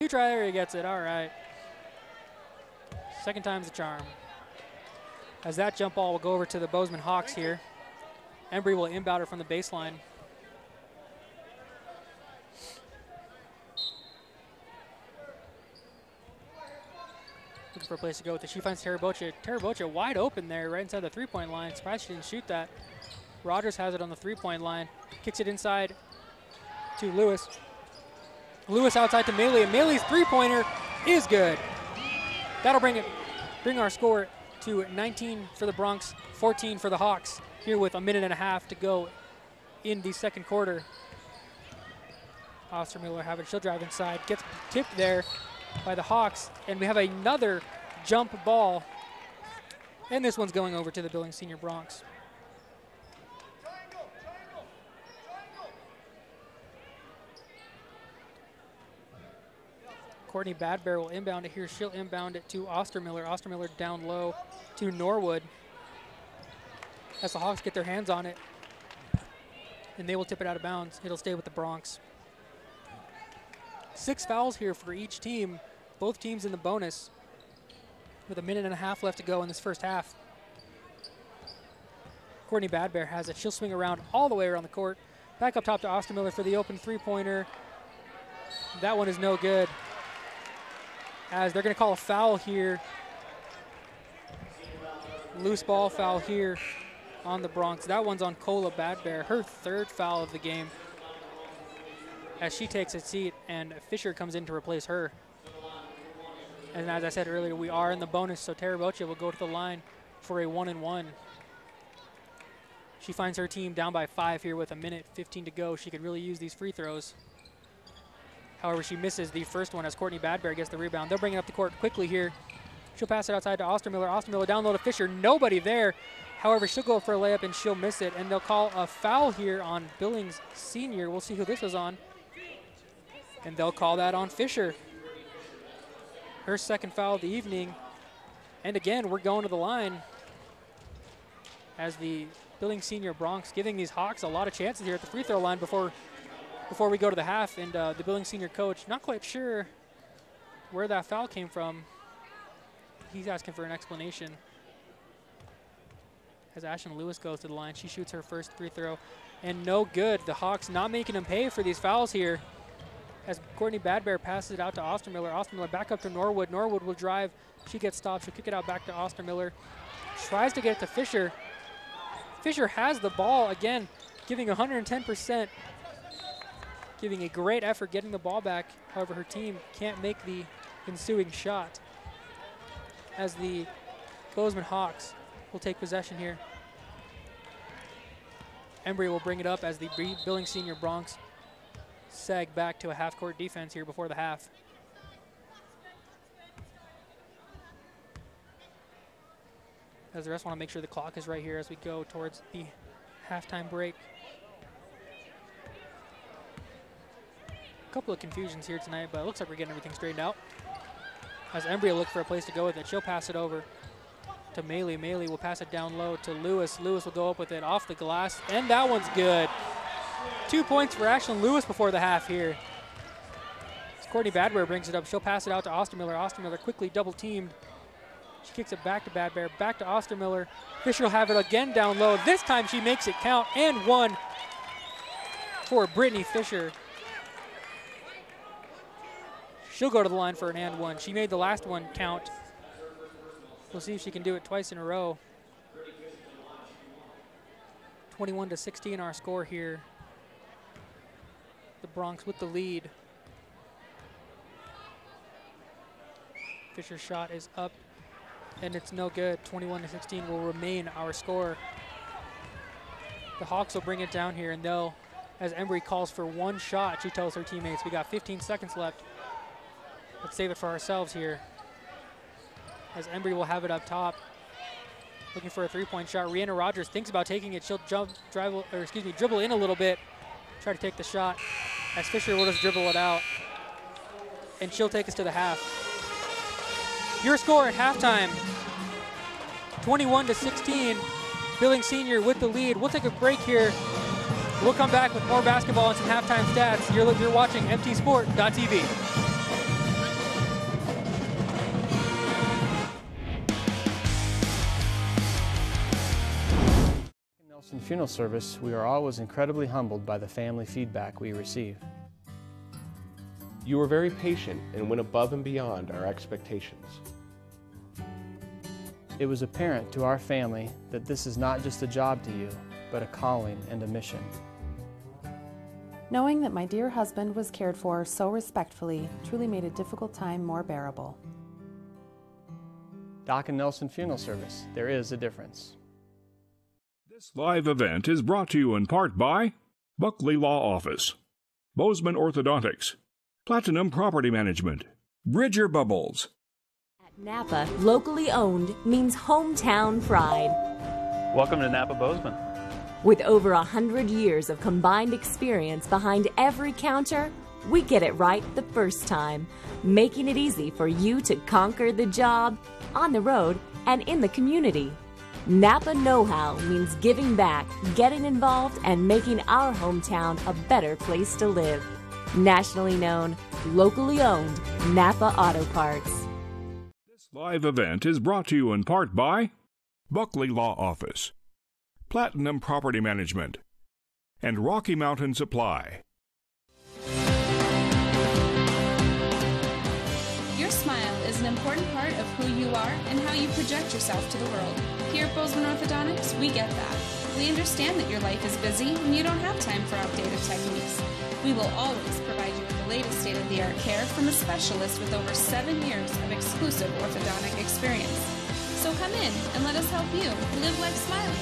Two-try, there he gets it. All right. Second time's the charm. As that jump ball will go over to the Bozeman Hawks here. Embry will inbound her from the baseline. Looking for a place to go with it. She finds Tarabocha. Tarabocha wide open there, right inside the three-point line. Surprised she didn't shoot that. Rogers has it on the three-point line. Kicks it inside to Lewis. Lewis outside to Melee, and Melee's three-pointer is good. That'll bring our score to 19 for the Bronx, 14 for the Hawks, here with a minute and a half to go in the second quarter. Ostermuller have it. She'll drive inside. Gets tipped there by the Hawks, and we have another jump ball, and this one's going over to the Billings Senior Bronx. Courtney Badbear will inbound it here. She'll inbound it to Ostermuller. Ostermuller down low to Norwood as the Hawks get their hands on it, and they will tip it out of bounds. It'll stay with the Bronx. 6 fouls here for each team, both teams in the bonus, with a minute and a half left to go in this first half. Courtney Badbear has it. She'll swing around all the way around the court. Back up top to Ostermuller for the open three-pointer. That one is no good, as they're going to call a foul here. Loose ball foul here on the Bronx. That one's on Cola Badbear, her 3rd foul of the game, as she takes a seat and Fisher comes in to replace her. And as I said earlier, we are in the bonus, so Tarabocha will go to the line for a 1-and-1. She finds her team down by 5 here with a minute 15 to go. She could really use these free throws. However, she misses the first one as Courtney Badbear gets the rebound. They'll bring it up the court quickly here. She'll pass it outside to Ostermuller. Ostermuller down low to Fisher. Nobody there. However, she'll go for a layup and she'll miss it. And they'll call a foul here on Billings Senior. We'll see who this was on. And they'll call that on Fisher. Her 2nd foul of the evening. And again, we're going to the line as the Billings Senior Bronx giving these Hawks a lot of chances here at the free throw line before we go to the half. And the Billings Senior coach, not quite sure where that foul came from. He's asking for an explanation. As Ashton Lewis goes to the line, she shoots her first free throw, and no good. The Hawks not making them pay for these fouls here. As Courtney Badbear passes it out to Ostermuller. Ostermuller back up to Norwood. Norwood will drive. She gets stopped. She'll kick it out back to Ostermuller. Tries to get it to Fisher. Fisher has the ball again, giving 110%. Giving a great effort getting the ball back. However, her team can't make the ensuing shot, as the Bozeman Hawks will take possession here. Embry will bring it up as the Billings Senior Bronx sag back to a half-court defense here before the half. As the rest want to make sure the clock is right here as we go towards the halftime break. A couple of confusions here tonight, but it looks like we're getting everything straightened out. As Embry will look for a place to go with it, she'll pass it over to Melee. Melee will pass it down low to Lewis. Lewis will go up with it off the glass, and that one's good. 2 points for Ashlyn Lewis before the half here. As Courtney Badbear brings it up, she'll pass it out to Ostermuller. Ostermuller quickly double teamed. She kicks it back to Badbear, back to Ostermuller. Fisher will have it again down low. This time she makes it count, and one for Brittany Fisher. She'll go to the line for an and one. She made the last one count. We'll see if she can do it twice in a row. 21-16 our score here. The Bronx with the lead. Fisher's shot is up, and it's no good. 21-16 will remain our score. The Hawks will bring it down here, and they'll, as Embry calls for one shot, she tells her teammates, we got 15 seconds left. Let's save it for ourselves here. As Embry will have it up top, looking for a three-point shot. Rhianna Rogers thinks about taking it. She'll dribble in a little bit, try to take the shot. As Fisher will just dribble it out, and she'll take us to the half. Your score at halftime: 21-16. Billings Senior with the lead. We'll take a break here. We'll come back with more basketball and some halftime stats. You're watching mtsport.tv. Funeral Service, we are always incredibly humbled by the family feedback we receive. You were very patient and went above and beyond our expectations. It was apparent to our family that this is not just a job to you, but a calling and a mission. Knowing that my dear husband was cared for so respectfully truly made a difficult time more bearable. Doc and Nelson Funeral Service, there is a difference. This live event is brought to you in part by Buckley Law Office, Bozeman Orthodontics, Platinum Property Management, Bridger Bubbles. At Napa, locally owned means hometown pride. Welcome to Napa Bozeman. With over 100 years of combined experience behind every counter, we get it right the first time, making it easy for you to conquer the job, on the road, and in the community. Napa know-how means giving back, getting involved, and making our hometown a better place to live. Nationally known, locally owned, Napa Auto Parts. This live event is brought to you in part by Buckley Law Office, Platinum Property Management, and Rocky Mountain Supply. Your smile is an important part of who you are and how you project yourself to the world. Here at Bozeman Orthodontics, we get that. We understand that your life is busy and you don't have time for outdated techniques. We will always provide you with the latest state-of-the-art care from a specialist with over 7 years of exclusive orthodontic experience. So come in and let us help you live life smiling.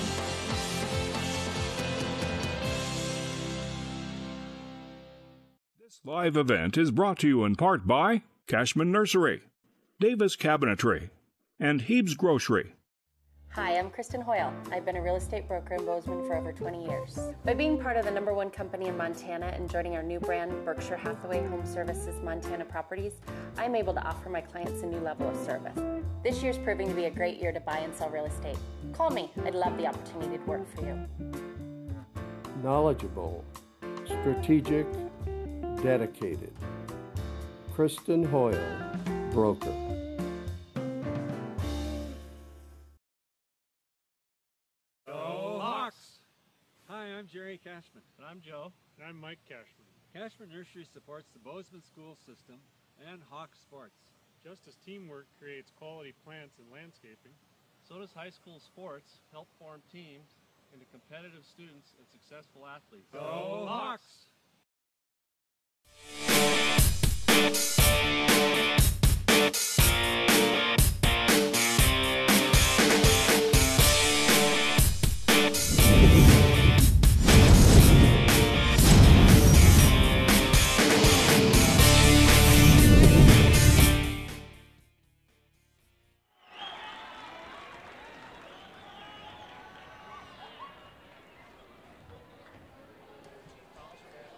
This live event is brought to you in part by Cashman Nursery, Davis Cabinetry, and Heeb's Grocery. Hi, I'm Kristen Hoyle. I've been a real estate broker in Bozeman for over 20 years. By being part of the #1 company in Montana and joining our new brand, Berkshire Hathaway Home Services Montana Properties, I'm able to offer my clients a new level of service. This year's proving to be a great year to buy and sell real estate. Call me. I'd love the opportunity to work for you. Knowledgeable, strategic, dedicated. Kristen Hoyle, broker. Hi, I'm Jerry Cashman. And I'm Joe. And I'm Mike Cashman. Cashman Nursery supports the Bozeman school system and Hawk sports. Just as teamwork creates quality plants and landscaping, so does high school sports help form teams into competitive students and successful athletes. Go Hawks!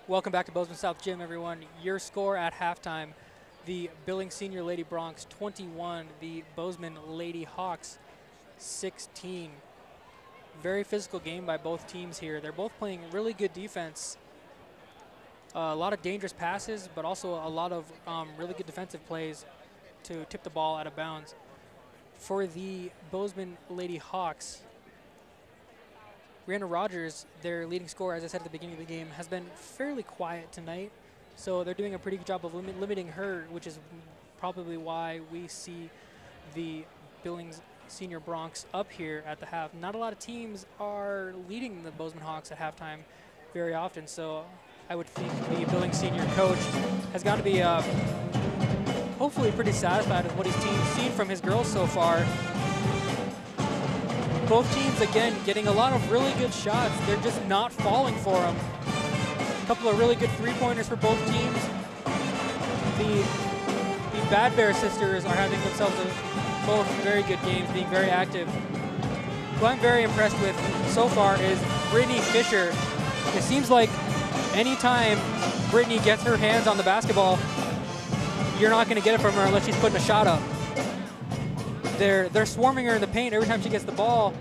Welcome back to Bozeman South Gym, everyone. Your score at halftime, the Billings Senior Lady Broncs 21, the Bozeman Lady Hawks 16. Very physical game by both teams here. They're both playing really good defense. A lot of dangerous passes, but also a lot of really good defensive plays to tip the ball out of bounds. For the Bozeman Lady Hawks, Brianna Rogers, their leading scorer, as I said at the beginning of the game, has been fairly quiet tonight. So they're doing a pretty good job of limiting her, which is probably why we see the Billings Senior Broncs up here at the half. Not a lot of teams are leading the Bozeman Hawks at halftime very often. So I would think the Billings Senior coach has got to be hopefully pretty satisfied with what his team's seen from his girls so far. Both teams, again, getting a lot of really good shots. They're just not falling for them. A couple of really good three-pointers for both teams. The Bad Bear sisters are having themselves both very good games, being very active. Who I'm very impressed with so far is Brittany Fisher. It seems like anytime Brittany gets her hands on the basketball, you're not going to get it from her unless she's putting a shot up. They're swarming her in the paint every time she gets the ball.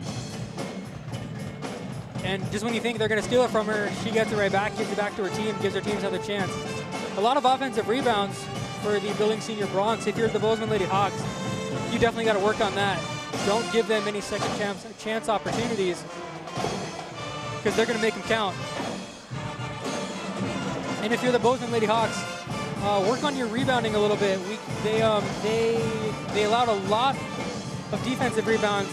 And just when you think they're going to steal it from her, she gets it right back, gives it back to her team, gives her team another chance. A lot of offensive rebounds for the Billings Senior Broncs. If you're the Bozeman Lady Hawks, you definitely got to work on that. Don't give them any second chance opportunities. because they're going to make them count. And if you're the Bozeman Lady Hawks, work on your rebounding a little bit. They allowed a lot of defensive rebounds.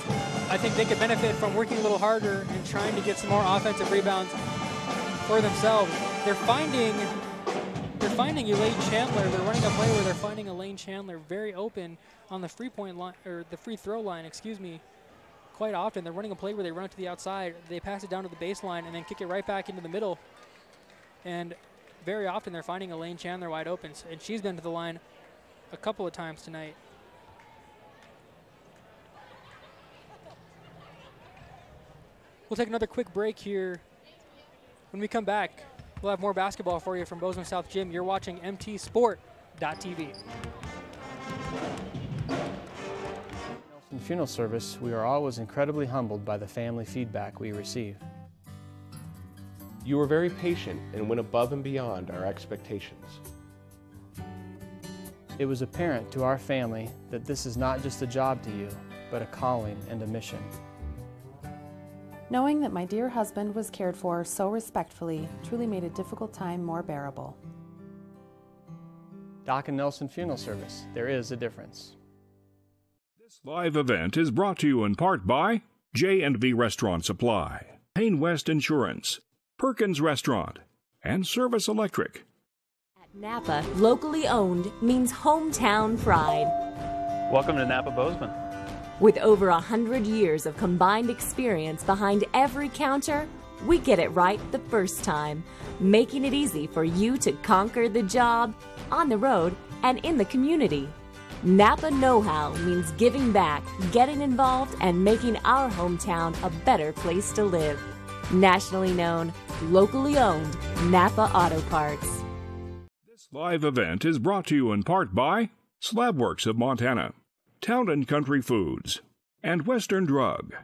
I think they could benefit from working a little harder and trying to get some more offensive rebounds for themselves. They're finding Elaine Chandler. They're running a play where they're finding Elaine Chandler very open on the free throw line, excuse me. Quite often they're running a play where they run it to the outside, they pass it down to the baseline, and then kick it right back into the middle. And very often they're finding Elaine Chandler wide open, and she's been to the line a couple of times tonight. We'll take another quick break here. When we come back, we'll have more basketball for you from Bozeman South Gym. You're watching mtsport.tv. In funeral service, we are always incredibly humbled by the family feedback we receive. You were very patient and went above and beyond our expectations. It was apparent to our family that this is not just a job to you, but a calling and a mission. Knowing that my dear husband was cared for so respectfully truly made a difficult time more bearable. Doc and Nelson Funeral Service, there is a difference. This live event is brought to you in part by J&V Restaurant Supply, Payne West Insurance, Perkins Restaurant, and Service Electric. At Napa, locally owned means hometown pride. Welcome to Napa Bozeman. With over 100 years of combined experience behind every counter, we get it right the first time, making it easy for you to conquer the job, on the road, and in the community. Napa know-how means giving back, getting involved, and making our hometown a better place to live. Nationally known, locally owned, Napa Auto Parts. This live event is brought to you in part by Slabworks of Montana, Town & Country Foods, and Western Drug.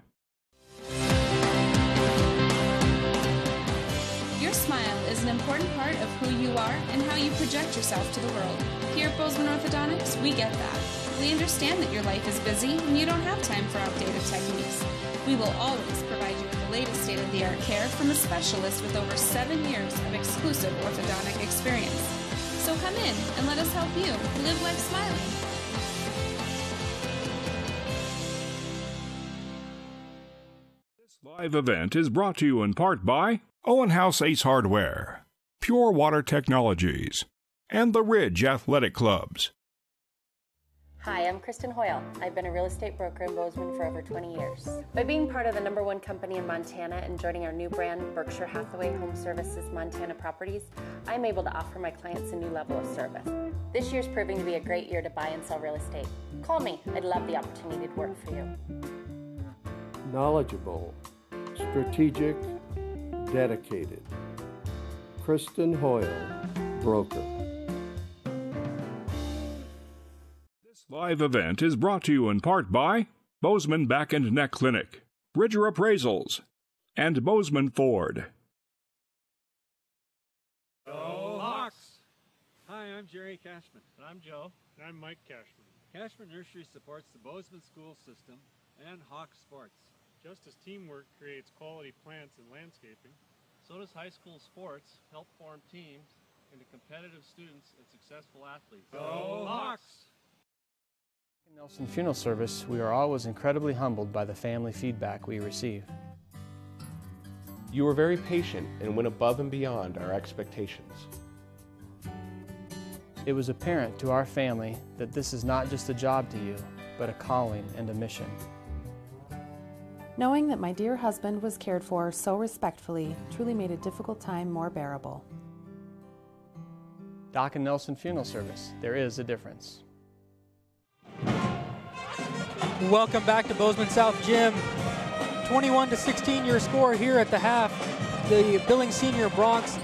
Your smile is an important part of who you are and how you project yourself to the world. Here at Bozeman Orthodontics, we get that. We understand that your life is busy and you don't have time for outdated techniques. We will always provide you with the latest state-of-the-art care from a specialist with over 7 years of exclusive orthodontic experience. So come in and let us help you live life smiling. This live event is brought to you in part by Owen House Ace Hardware, Pure Water Technologies, and the Ridge Athletic Clubs. Hi, I'm Kristen Hoyle. I've been a real estate broker in Bozeman for over 20 years. By being part of the #1 company in Montana and joining our new brand, Berkshire Hathaway Home Services Montana Properties, I'm able to offer my clients a new level of service. This year's proving to be a great year to buy and sell real estate. Call me. I'd love the opportunity to work for you. Knowledgeable, strategic, dedicated. Kristen Hoyle, broker. This live event is brought to you in part by Bozeman Back and Neck Clinic, Bridger Appraisals, and Bozeman Ford. Go Hawks! Hi, I'm Jerry Cashman. And I'm Joe. And I'm Mike Cashman. Cashman Nursery supports the Bozeman school system and Hawk sports. Just as teamwork creates quality plants and landscaping, so does high school sports help form teams into competitive students and successful athletes. Go Hawks! In Nelson Funeral Service, we are always incredibly humbled by the family feedback we receive. You were very patient and went above and beyond our expectations. It was apparent to our family that this is not just a job to you, but a calling and a mission. Knowing that my dear husband was cared for so respectfully truly made a difficult time more bearable. Doc and Nelson Funeral Service, there is a difference. Welcome back to Bozeman South Gym. 21-16 your score here at the half. The Billings Senior Broncs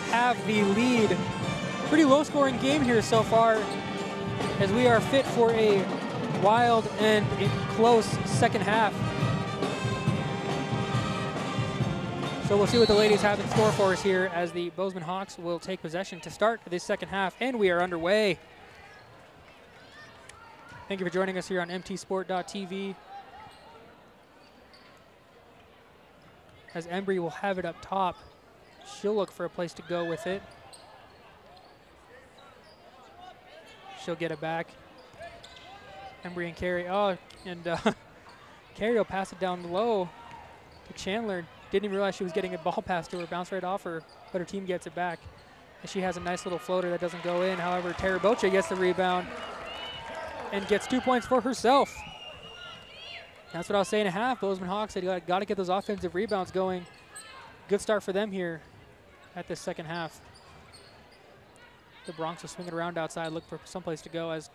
have the lead. Pretty low scoring game here so far as we are fit for a wild and close second half. So we'll see what the ladies have in store for us here as the Bozeman Hawks will take possession to start this second half, and we are underway. Thank you for joining us here on mtsport.tv. as Embry will have it up top. She'll look for a place to go with it. She'll get it back. Embry and Carey. Oh, and Carey will pass it down low to Chandler. Didn't even realize she was getting a ball pass to her. Bounced right off her, but her team gets it back. And she has a nice little floater that doesn't go in. However, Tarabocha gets the rebound and gets 2 points for herself. That's what I was saying at half. Bozeman Hawks said you got to get those offensive rebounds going. Good start for them here at this second half. The Bronx will swing it around outside, look for someplace to go as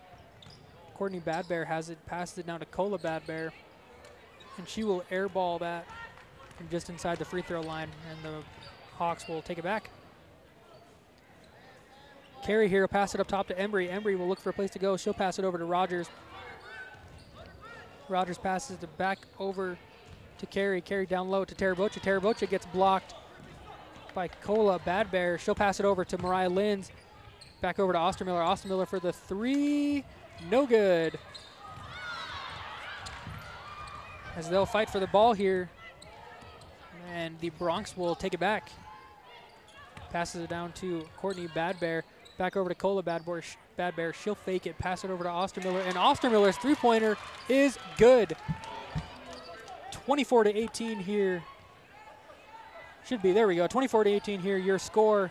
Courtney Badbear has it, passes it down to Cola Badbear, and she will airball that from just inside the free throw line, and the Hawks will take it back. Carey here will pass it up top to Embry. Embry will look for a place to go. She'll pass it over to Rogers. Rogers passes it back over to Carey. Carey down low to Tarabocha. Tarabocha gets blocked by Cola Badbear. She'll pass it over to Mariah Linz. Back over to Ostermiller. Ostermiller for the three. No good. As they'll fight for the ball here. And the Bronx will take it back. Passes it down to Courtney Badbear. Back over to Cola Badbear. She'll fake it. Pass it over to Ostermiller. And Ostermiller's three-pointer is good. 24-18 here. Should be. There we go. 24-18 here. Your score.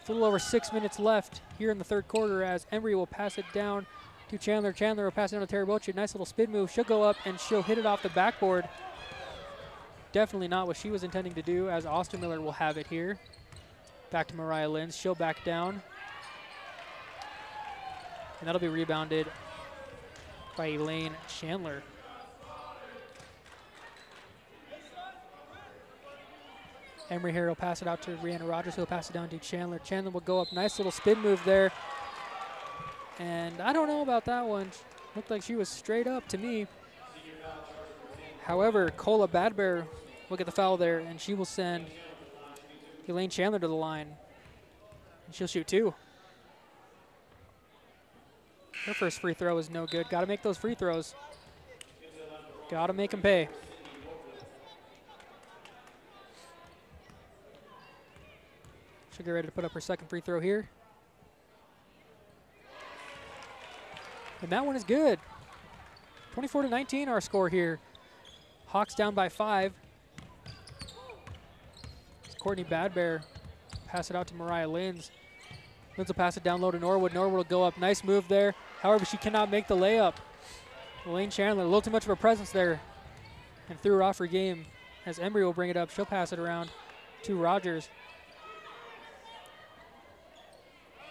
A little over 6 minutes left here in the third quarter as Embry will pass it down to Chandler. Chandler will pass it down to Tarabocha. Nice little spin move. She'll go up and she'll hit it off the backboard. Definitely not what she was intending to do as Ostermiller will have it here. Back to Mariah Linz. She'll back down. And that'll be rebounded by Elaine Chandler. Embry here will pass it out to Rihanna Rogers, who will pass it down to Chandler. Chandler will go up. Nice little spin move there. And I don't know about that one. Looked like she was straight up to me. However, Cola Badbear will get the foul there, and she will send Elaine Chandler to the line. And she'll shoot two. Her first free throw is no good. Got to make those free throws. Got to make them pay. She'll get ready to put up her second free throw here. And that one is good. 24-19 our score here. Hawks down by 5. It's Courtney Badbear. Pass it out to Mariah Linz. Linz will pass it down low to Norwood. Norwood will go up. Nice move there. However, she cannot make the layup. Elaine Chandler, a little too much of a presence there and threw her off her game as Embry will bring it up. She'll pass it around to Rogers.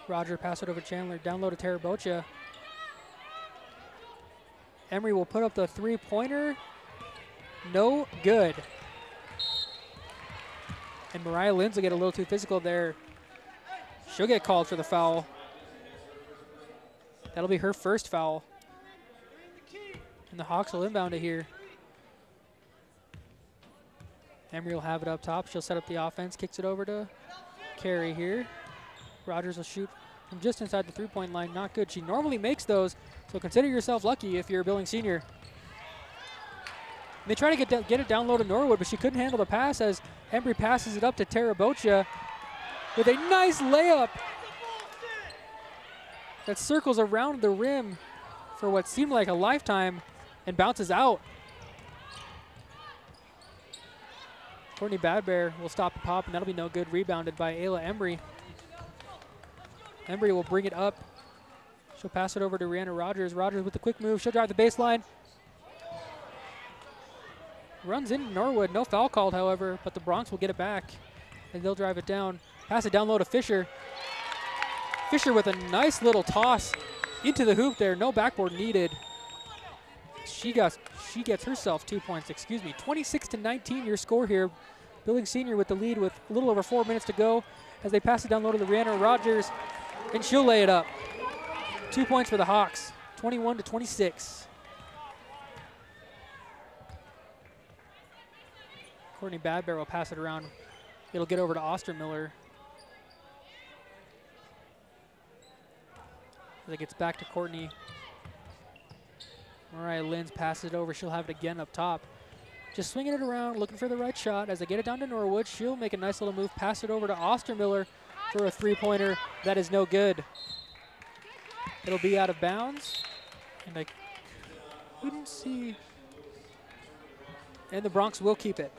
Roger pass it over to Chandler. Down low to Tarabocha. Embry will put up the three-pointer. No good. And Mariah Linz will get a little too physical there. She'll get called for the foul. That'll be her first foul. And the Hawks will inbound it here. Embry will have it up top. She'll set up the offense. Kicks it over to Carey here. Rogers will shoot from just inside the three-point line. Not good. She normally makes those, so consider yourself lucky if you're a Billings senior. And they try to get it down low to Norwood, but she couldn't handle the pass as Embry passes it up to Tarabocha with a nice layup that circles around the rim for what seemed like a lifetime and bounces out. Courtney Badbear will stop the pop, and that'll be no good. Rebounded by Ayla Embry. Embry will bring it up. She'll pass it over to Rihanna Rogers. Rogers with the quick move. She'll drive the baseline. Runs into Norwood. No foul called, however, but the Bronx will get it back, and they'll drive it down. Pass it down low to Fisher. Fisher with a nice little toss into the hoop there. No backboard needed. She gets herself 2 points, 26-19 your score here. Billings Senior with the lead with a little over 4 minutes to go as they pass it down low to the Rihanna Rogers, and she'll lay it up. 2 points for the Hawks, 21-26. Courtney Badbear will pass it around. It'll get over to Ostermiller. As it gets back to Courtney. Mariah Linz passes it over. She'll have it again up top. just swinging it around, looking for the right shot. As they get it down to Norwood, she'll make a nice little move, pass it over to Ostermiller for a three-pointer. That is no good. It'll be out of bounds. And I couldn't see. And the Bronx will keep it.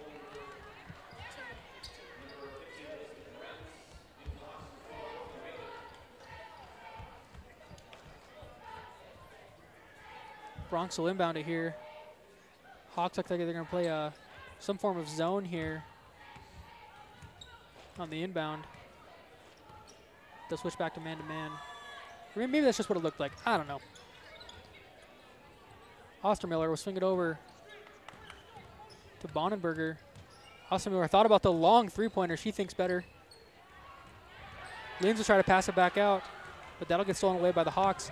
Bronx will inbound it here. Hawks look like they're going to play some form of zone here on the inbound. They'll switch back to man-to-man. Maybe that's just what it looked like. I don't know. Ostermiller will swing it over to Bonenberger. Ostermiller thought about the long three-pointer. She thinks better. Linz will try to pass it back out, but that'll get stolen away by the Hawks.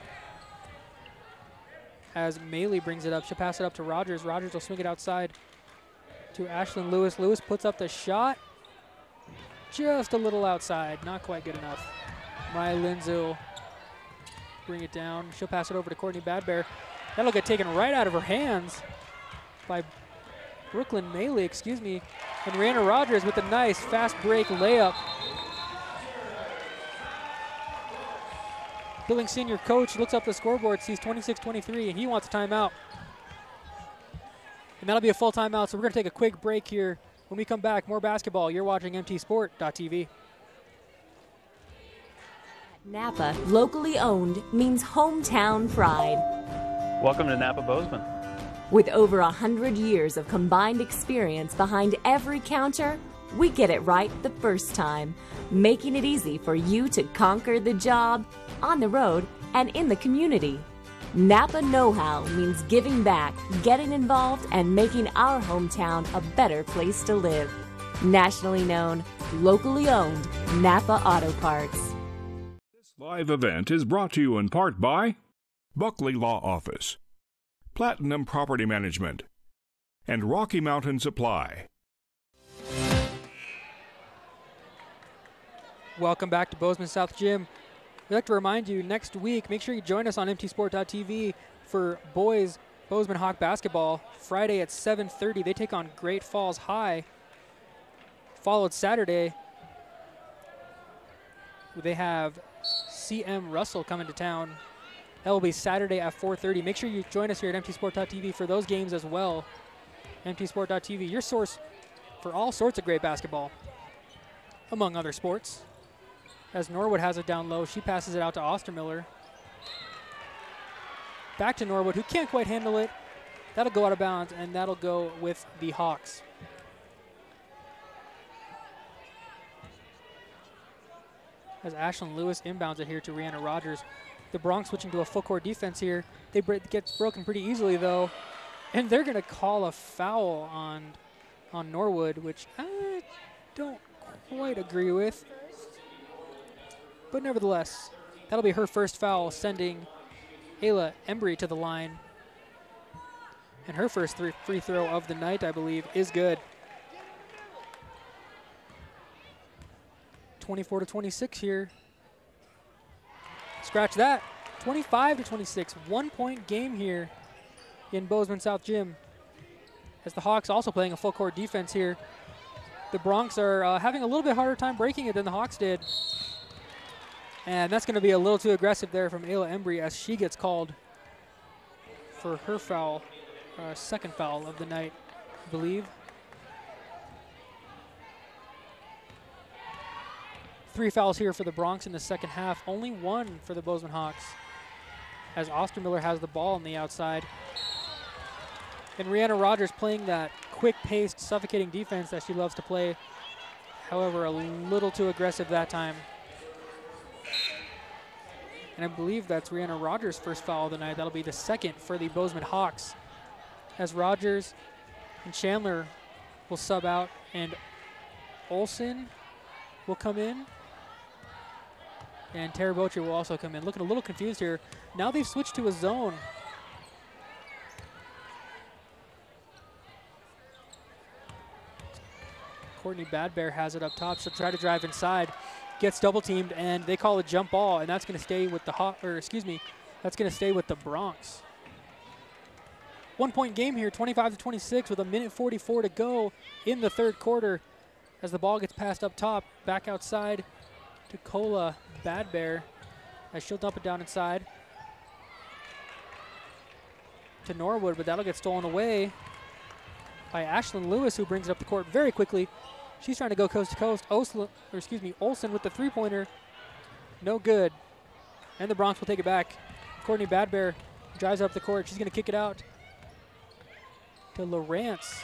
As Maley brings it up, she'll pass it up to Rogers. Rogers will swing it outside to Ashlyn Lewis. Lewis puts up the shot. Just a little outside, not quite good enough. Maya Linz will bring it down. She'll pass it over to Courtney Badbear. That'll get taken right out of her hands by Brooklyn Maley, excuse me. And Rihanna Rogers with a nice fast break layup. Billings senior coach looks up the scoreboard, sees 26-23, and he wants a timeout. And that'll be a full timeout, so we're going to take a quick break here. When we come back, more basketball. You're watching mtsport.tv. Napa, locally owned, means hometown pride. Welcome to Napa Bozeman. With over 100 years of combined experience behind every counter, we get it right the first time, making it easy for you to conquer the job, on the road, and in the community. Napa know-how means giving back, getting involved, and making our hometown a better place to live. Nationally known, locally owned, Napa Auto Parts. This live event is brought to you in part by Buckley Law Office, Platinum Property Management, and Rocky Mountain Supply. Welcome back to Bozeman South Gym. We'd like to remind you, next week, make sure you join us on mtsport.tv for boys Bozeman Hawk basketball. Friday at 7:30, they take on Great Falls High. Followed Saturday, they have CM Russell coming to town. That will be Saturday at 4:30. Make sure you join us here at mtsport.tv for those games as well. mtsport.tv, your source for all sorts of great basketball, among other sports. As Norwood has it down low, she passes it out to Ostermiller. Back to Norwood, who can't quite handle it. That'll go out of bounds, and that'll go with the Hawks. As Ashlyn Lewis inbounds it here to Rihanna Rogers. The Bronx switching to a full court defense here. They get broken pretty easily, though. And they're going to call a foul on Norwood, which I don't quite agree with. But nevertheless, that'll be her first foul, sending Ayla Embry to the line. And her first free throw of the night, I believe, is good. 24-26 here. Scratch that. 25-26. 1 point game here in Bozeman South Gym. As the Hawks also playing a full court defense here. The Bronx are having a little bit harder time breaking it than the Hawks did. And that's going to be a little too aggressive there from Ayla Embry as she gets called for her foul, second foul of the night, I believe. 3 fouls here for the Bronx in the second half, only 1 for the Bozeman Hawks, as Ostermiller has the ball on the outside. And Rihanna Rogers playing that quick-paced, suffocating defense that she loves to play, however, a little too aggressive that time. And I believe that's Rihanna Rogers' first foul of the night. That'll be the second for the Bozeman Hawks, as Rogers and Chandler will sub out, and Olsen will come in. And Tara Bocher will also come in. Looking a little confused here. Now they've switched to a zone. Courtney Badbear has it up top. She'll try to drive inside. Gets double teamed, and they call a jump ball, and that's going to stay with the that's going to stay with the Bronx. 1-point game here, 25-26 with 1:44 to go in the third quarter as the ball gets passed up top, back outside to Cola Bad Bear as she'll dump it down inside to Norwood, but that'll get stolen away by Ashlyn Lewis, who brings it up the court very quickly. She's trying to go coast to coast. Olsen with the three-pointer. No good. And the Bronx will take it back. Courtney Bad Bear drives up the court. She's going to kick it out to Lawrence.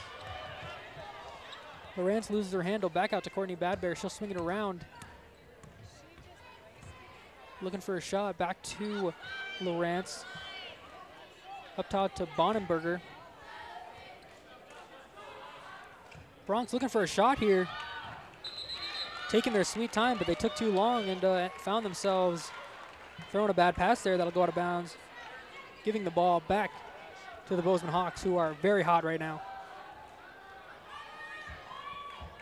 Lawrence loses her handle. Back out to Courtney Bad Bear. She'll swing it around. Looking for a shot. Back to Lawrence. Up top to Bonenberger. Bronx looking for a shot here. Taking their sweet time, but they took too long and found themselves throwing a bad pass there that'll go out of bounds. Giving the ball back to the Bozeman Hawks, who are very hot right now.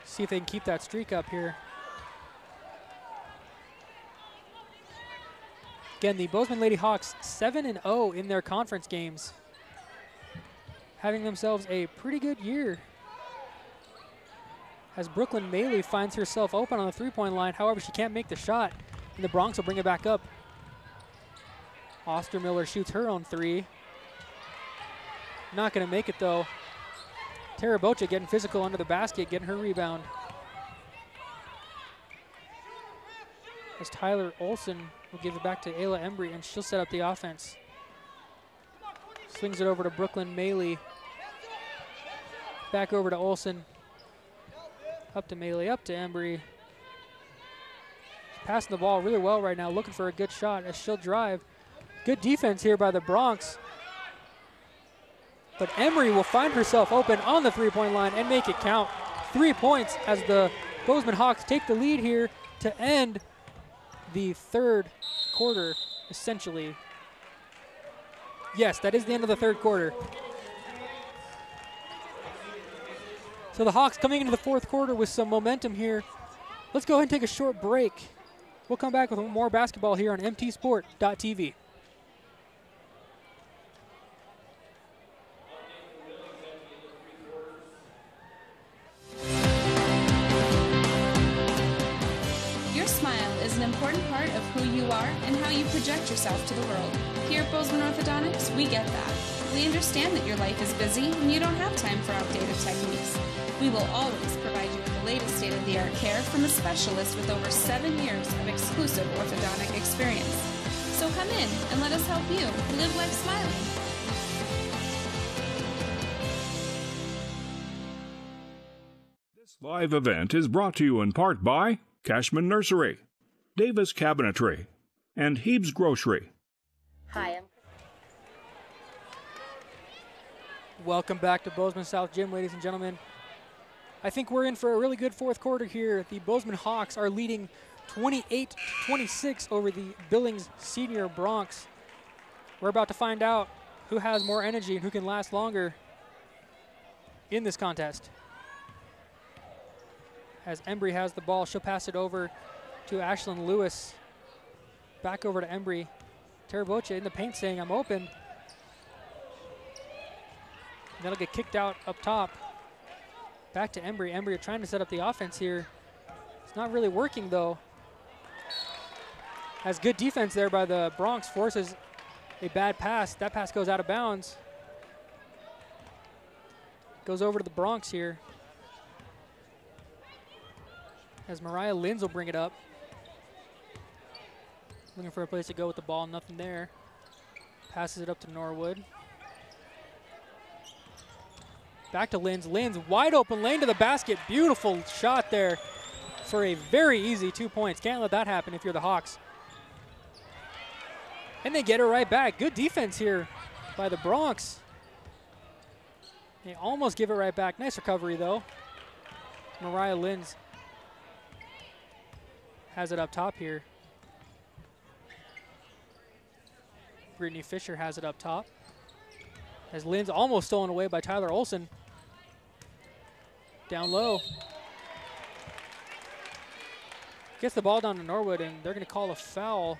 See if they can keep that streak up here. Again, the Bozeman Lady Hawks 7-0 in their conference games. Having themselves a pretty good year. As Brooklyn Maley finds herself open on the three-point line. However, she can't make the shot, and the Bronx will bring it back up. Ostermiller shoots her own three. Not going to make it, though. Tara Bocha getting physical under the basket, getting her rebound. As Tyler Olsen will give it back to Ayla Embry, and she'll set up the offense. Swings it over to Brooklyn Maley. Back over to Olsen. Up to Maley, up to Embry. Passing the ball really well right now, looking for a good shot as she'll drive. Good defense here by the Bronx. But Embry will find herself open on the three-point line and make it count. 3 points as the Bozeman Hawks take the lead here to end the third quarter, essentially. Yes, that is the end of the third quarter. So the Hawks coming into the fourth quarter with some momentum here. Let's go ahead and take a short break. We'll come back with more basketball here on mtsport.tv. Your smile is an important part of who you are and how you project yourself to the world. Here at Bozeman Orthodontics, we get that. We understand that your life is busy and you don't have time for outdated techniques. We will always provide you with the latest state-of-the-art care from a specialist with over 7 years of exclusive orthodontic experience. So come in and let us help you live life smiling. This live event is brought to you in part by Cashman Nursery, Davis Cabinetry, and Heeb's Grocery. Hi, Welcome back to Bozeman South Gym, ladies and gentlemen. I think we're in for a really good fourth quarter here. The Bozeman Hawks are leading 28-26 over the Billings Senior Bronx. We're about to find out who has more energy and who can last longer in this contest. As Embry has the ball, she'll pass it over to Ashlyn Lewis. Back over to Embry. Tarabocha in the paint saying, I'm open. And that'll get kicked out up top. Back to Embry. Embry trying to set up the offense here. It's not really working, though. As good defense there by the Bronx forces a bad pass. That pass goes out of bounds. Goes over to the Bronx here. As Mariah Linz will bring it up. Looking for a place to go with the ball. Nothing there. Passes it up to Norwood. Back to Linz. Linz, wide open lane to the basket. Beautiful shot there for a very easy 2 points. Can't let that happen if you're the Hawks. And they get her right back. Good defense here by the Bronx. They almost give it right back. Nice recovery, though. Mariah Linz has it up top here. Brittany Fisher has it up top. As Linz almost stolen away by Tyler Olsen. Down low. Gets the ball down to Norwood, and they're going to call a foul.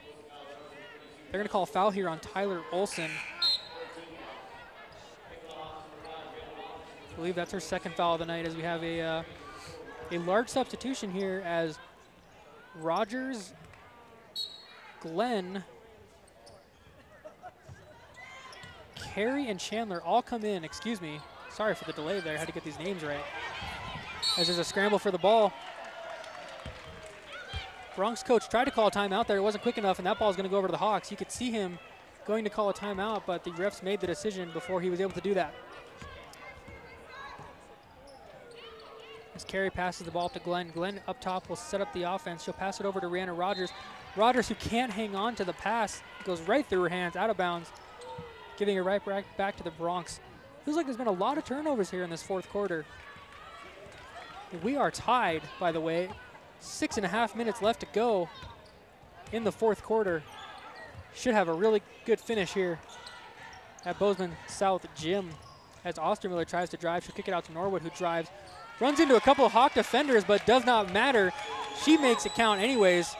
They're going to call a foul here on Tyler Olsen. believe that's her second foul of the night, as we have a large substitution here as Rogers, Glenn, Carey, and Chandler all come in. Excuse me. Sorry for the delay there. I had to get these names right. As there's a scramble for the ball. Bronx coach tried to call a timeout there. It wasn't quick enough, and that ball is going to go over to the Hawks. You could see him going to call a timeout, but the refs made the decision before he was able to do that. As Carey passes the ball to Glenn. Glenn up top will set up the offense. She'll pass it over to Rihanna Rogers. Rogers, who can't hang on to the pass, goes right through her hands, out of bounds, giving it right back to the Bronx. Feels like there's been a lot of turnovers here in this fourth quarter. We are tied, by the way. 6.5 minutes left to go in the fourth quarter. Should have a really good finish here at Bozeman South Gym. As Ostermiller tries to drive, she'll kick it out to Norwood, who drives. Runs into a couple of Hawk defenders, but does not matter. She makes it count anyways,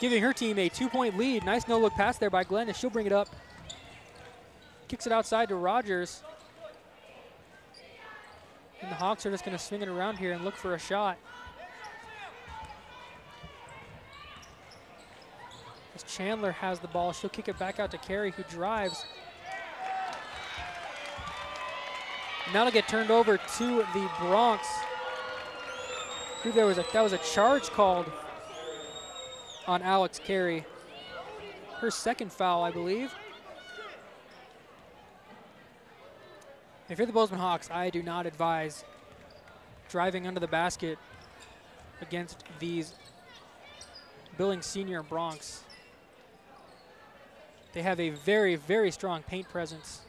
giving her team a 2-point lead. Nice no-look pass there by Glenn, and she'll bring it up. Kicks it outside to Rogers. And the Hawks are just going to swing it around here and look for a shot. As Chandler has the ball, she'll kick it back out to Carey, who drives. And that'll get turned over to the Bronx. I believe that was a charge called on Alex Carey. Her second foul, I believe. If you're the Bozeman Hawks, I do not advise driving under the basket against these Billings Senior Bronx. They have a very, very strong paint presence.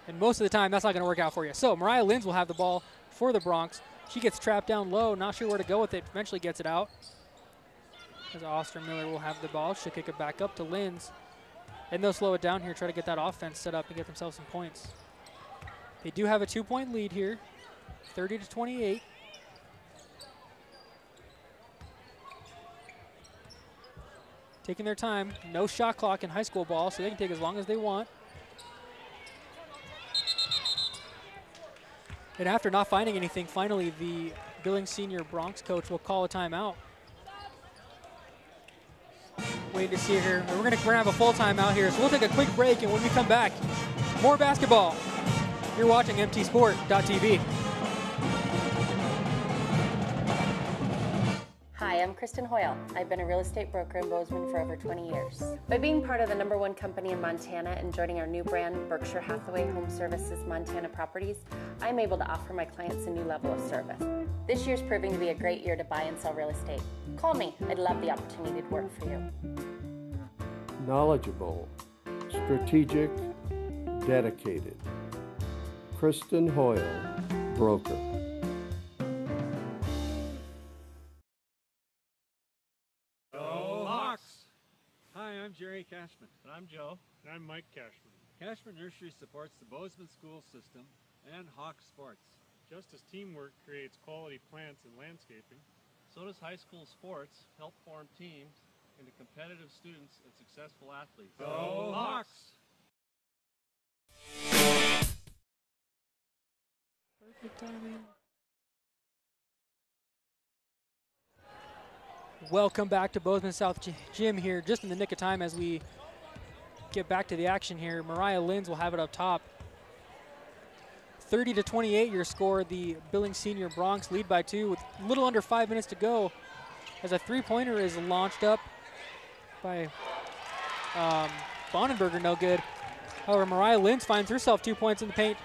And most of the time, that's not going to work out for you. So Mariah Linz will have the ball for the Bronx. She gets trapped down low, not sure where to go with it, eventually gets it out. As Ostermiller will have the ball. She'll kick it back up to Linz. And they'll slow it down here, try to get that offense set up and get themselves some points. They do have a 2-point lead here, 30-28. Taking their time, no shot clock in high school ball, so they can take as long as they want. And after not finding anything, finally the Billings Senior Bronx coach will call a timeout. Waiting to see here. We're gonna have a full timeout here, so we'll take a quick break, and when we come back, more basketball. You're watching mtsport.tv. Hi, I'm Kristen Hoyle. I've been a real estate broker in Bozeman for over 20 years. By being part of the #1 company in Montana and joining our new brand, Berkshire Hathaway Home Services Montana Properties, I'm able to offer my clients a new level of service. This year's proving to be a great year to buy and sell real estate. Call me. I'd love the opportunity to work for you. Knowledgeable, strategic, dedicated. Kristen Hoyle, broker. Go Hawks! Hi, I'm Jerry Cashman. And I'm Joe. And I'm Mike Cashman. Cashman Nursery supports the Bozeman school system and Hawks sports. Just as teamwork creates quality plants and landscaping, so does high school sports help form teams into competitive students and successful athletes. Go Hawks! Perfect timing. Welcome back to Bozeman South Gym here, just in the nick of time as we get back to the action here. Mariah Linz will have it up top. 30-28 your score. The Billings Senior Bronx lead by 2 with a little under 5 minutes to go as a three-pointer is launched up by Bonenberger, no good. However, Mariah Linz finds herself 2 points in the paint.